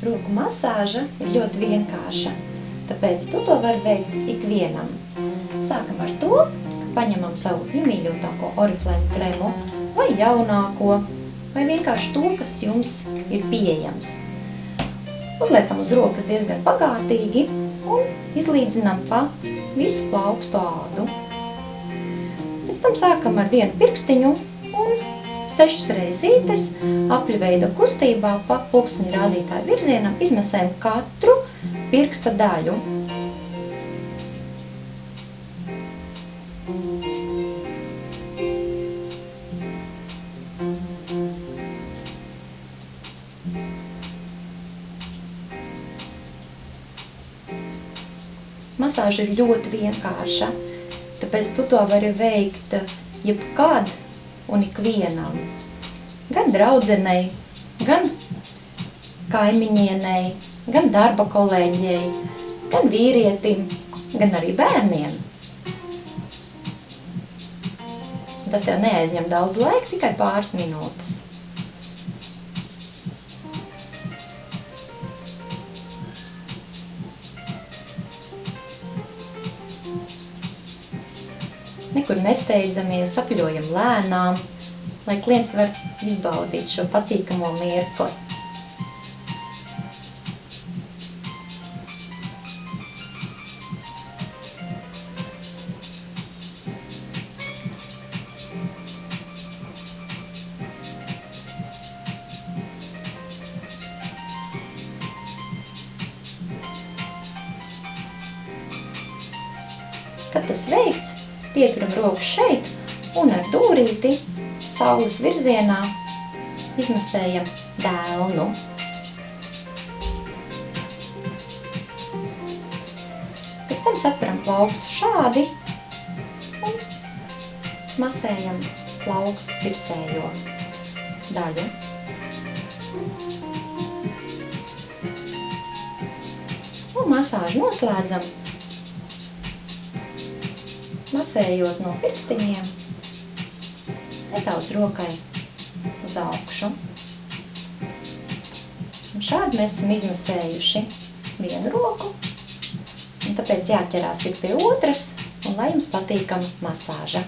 Roku masāža ir ļoti vienkārša, tāpēc tu to vari veikt ikvienam. Sākam ar to, ka paņemam savu iemīļotāko Oriflame kremu vai jaunāko, vai vienkārši to, kas jums ir pieejams. Uzliekam uz rokas diezgan bagātīgi un izlīdzinām pa visu plaukstu ādu. Pēc tam sākam ar vienu pirkstiņu un 6 reizītes apļu veida kustībā pa pulksteņa rādītāju virzienam izmasējam katru pirksta daļu. Masāža ir ļoti vienkārša, tāpēc tu to vari veikt jebkad un ikvienam. Gan draudzenei, gan kaimiņienei, gan darba kolēģei, gan vīrietim, gan arī bērniem. Tas jau neaizņem daudz laika, tikai pāris minūtes. Nekur nesteidzamies, apļojam lēnām, lai klients var izbaudīt šo patīkamo mirkli. Kad tas veikts, pieturam rokas šeit un ar dūrīti saules virzienā izmasējam dēlnu. Pēc tam saparam plaukstu šādi un masējam plaukstu virsējo daļu. Un masāžu noslēdzam, masējot no pirkstiņiem nedaudz rokai uz augšu. Un šādi mēs esam izmasējuši vienu roku, un tāpēc jāķerās tik pie otras, un lai jums patīkama masāža.